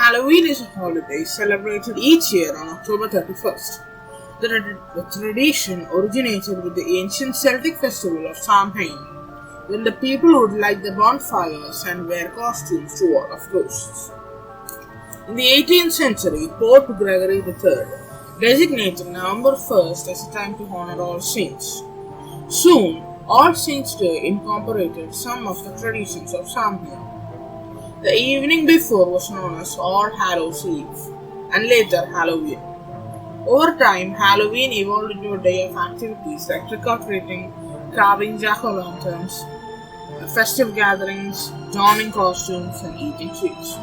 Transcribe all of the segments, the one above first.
Halloween is a holiday celebrated each year on October 31st. The tradition originated with the ancient Celtic festival of Samhain, when the people would light the bonfires and wear costumes to ward off ghosts. In the 18th century, Pope Gregory III designated November 1st as a time to honor all saints. Soon, All Saints' Day incorporated some of the traditions of Samhain. The evening before was known as All Hallows' Eve, and later Halloween. Over time, Halloween evolved into a day of activities like trick-or-treating, carving jack-o'-lanterns, festive gatherings, donning costumes, and eating sweets.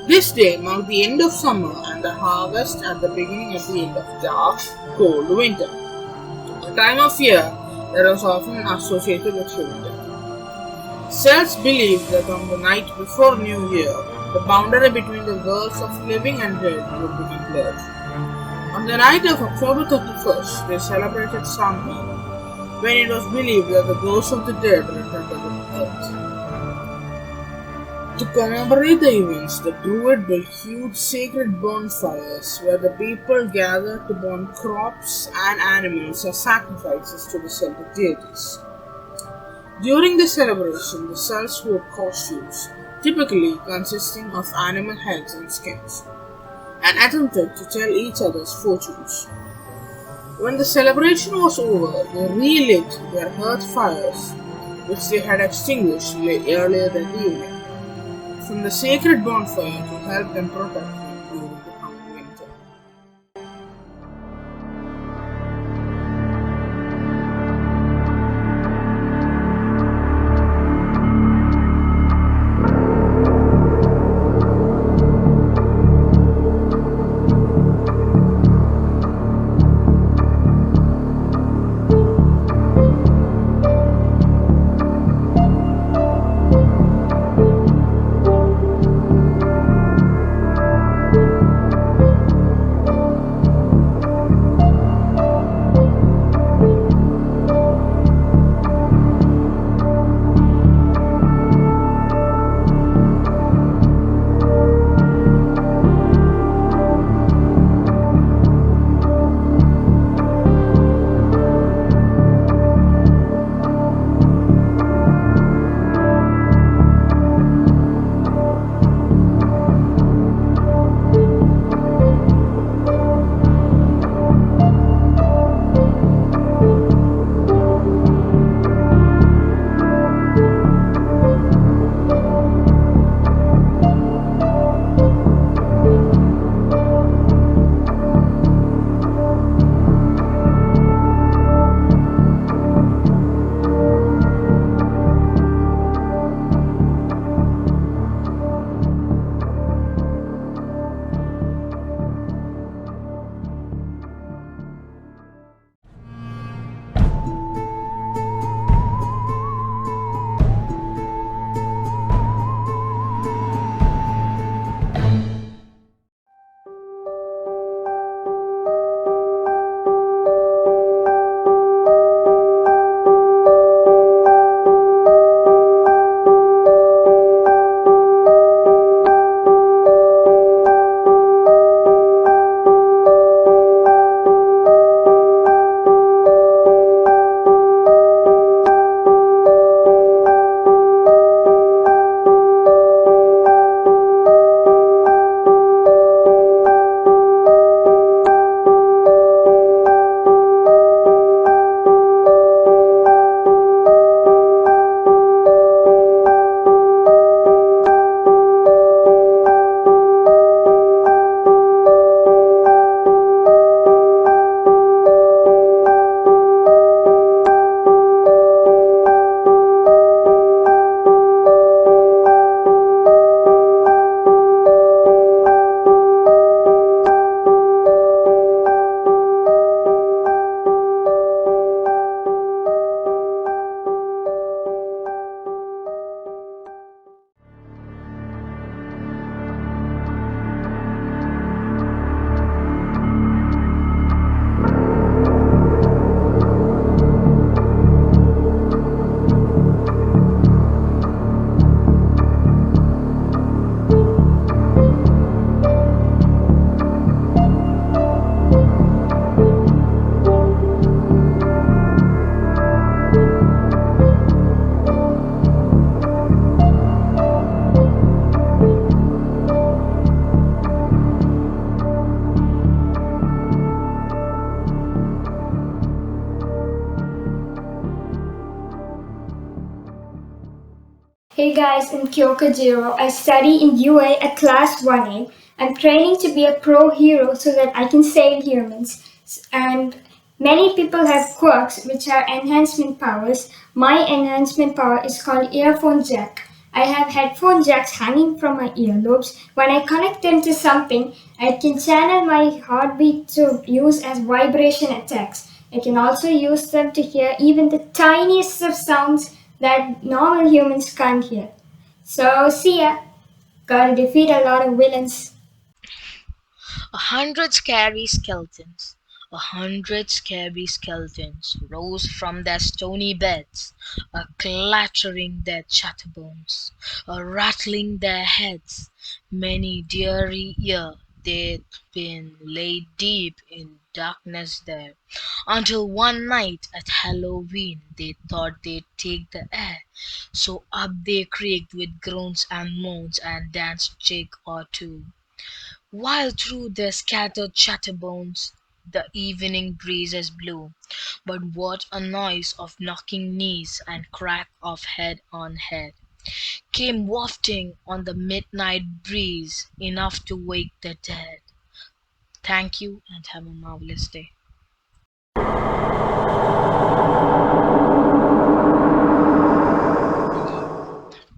This day marked the end of summer and the harvest at the beginning of the end of dark, cold winter, a time of year that was often associated with human death. Celts believed that on the night before New Year, the boundary between the worlds of living and dead would become blurred. On the night of October 31st, they celebrated Samhain, when it was believed that the ghosts of the dead returned to the earth. To commemorate the events, the Druid built huge sacred bonfires where the people gathered to burn crops and animals as sacrifices to the Celtic deities. During the celebration, the Celts wore costumes, typically consisting of animal heads and skins, and attempted to tell each other's fortunes. When the celebration was over, they relit their hearth fires, which they had extinguished earlier that evening, from the sacred bonfire to help them protect them during the coming winter. Hey guys, I'm Kyokajiro. I study in UA at class 1A. I'm training to be a pro hero so that I can save humans. And many people have quirks which are enhancement powers. My enhancement power is called earphone jack. I have headphone jacks hanging from my earlobes. When I connect them to something, I can channel my heartbeat to use as vibration attacks. I can also use them to hear even the tiniest of sounds that normal humans can't hear. So, see ya. Gotta defeat a lot of villains. 100 scary skeletons rose from their stony beds, a clattering their chatterbones, a rattling their heads. Many dreary year they'd been laid deep in darkness there, until one night at Halloween they thought they'd take the air. So up they creaked with groans and moans and danced a jig or two. While through their scattered chatterbones the evening breezes blew, but what a noise of knocking knees and crack of head on head came wafting on the midnight breeze, enough to wake the dead. Thank you and have a marvelous day.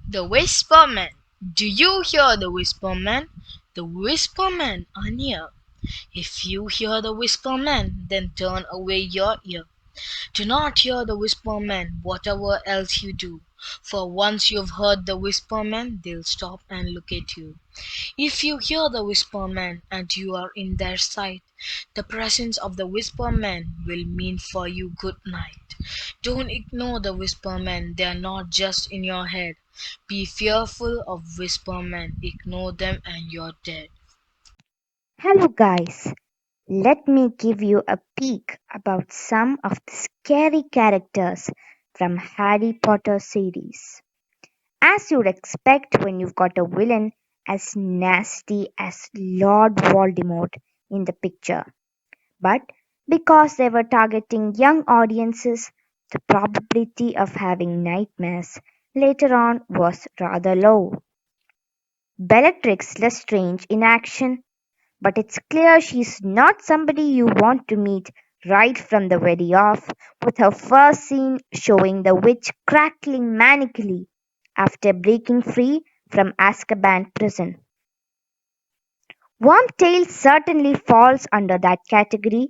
The Whispermen. Do you hear the Whispermen? The Whispermen are near. If you hear the Whispermen, then turn away your ear. Do not hear the Whispermen, whatever else you do, for once you've heard the Whispermen, they'll stop and look at you. If you hear the Whispermen and you are in their sight, the presence of the Whispermen will mean for you good night. Don't ignore the Whispermen, they are not just in your head. Be fearful of Whispermen, ignore them and you're dead. Hello guys, let me give you a peek about some of the scary characters from Harry Potter series. As you'd expect when you've got a villain as nasty as Lord Voldemort in the picture. But because they were targeting young audiences, the probability of having nightmares later on was rather low. Bellatrix Lestrange in action, but it's clear she's not somebody you want to meet right from the very off, with her first scene showing the witch crackling manically after breaking free from Azkaban prison. Wormtail certainly falls under that category.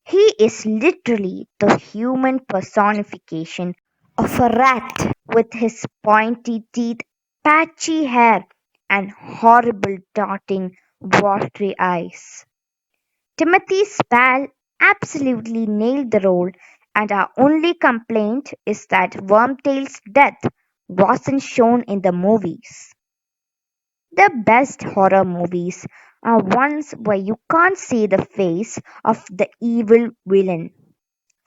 He is literally the human personification of a rat with his pointy teeth, patchy hair, and horrible darting, watery eyes. Timothy Spall absolutely nailed the role, and our only complaint is that Wormtail's death wasn't shown in the movies. The best horror movies are ones where you can't see the face of the evil villain.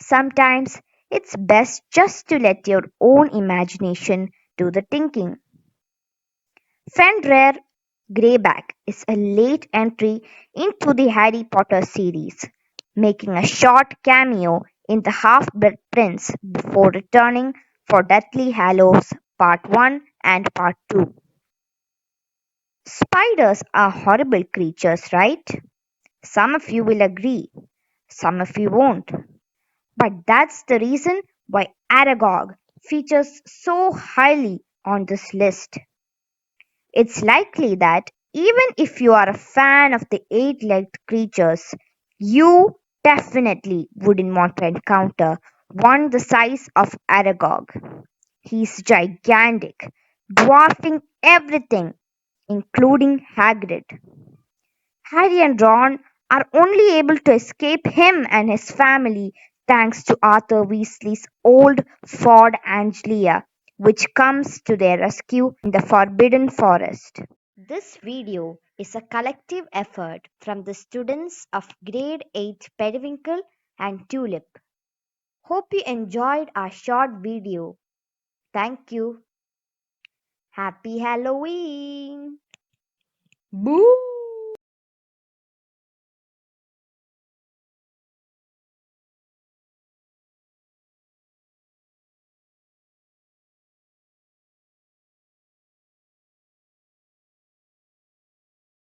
Sometimes it's best just to let your own imagination do the thinking. Fenrir Greyback is a late entry into the Harry Potter series, making a short cameo in The Half-Blood Prince before returning for Deathly Hallows Part 1 and Part 2. Spiders are horrible creatures, right? Some of you will agree, some of you won't. But that's the reason why Aragog features so highly on this list. It's likely that even if you are a fan of the eight-legged creatures, you definitely wouldn't want to encounter one the size of Aragog. He's gigantic, dwarfing everything, including Hagrid. Harry and Ron are only able to escape him and his family thanks to Arthur Weasley's old Ford Anglia, which comes to their rescue in the Forbidden Forest. This video is a collective effort from the students of Grade 8 Periwinkle and Tulip. Hope you enjoyed our short video. Thank you. Happy Halloween! Boo!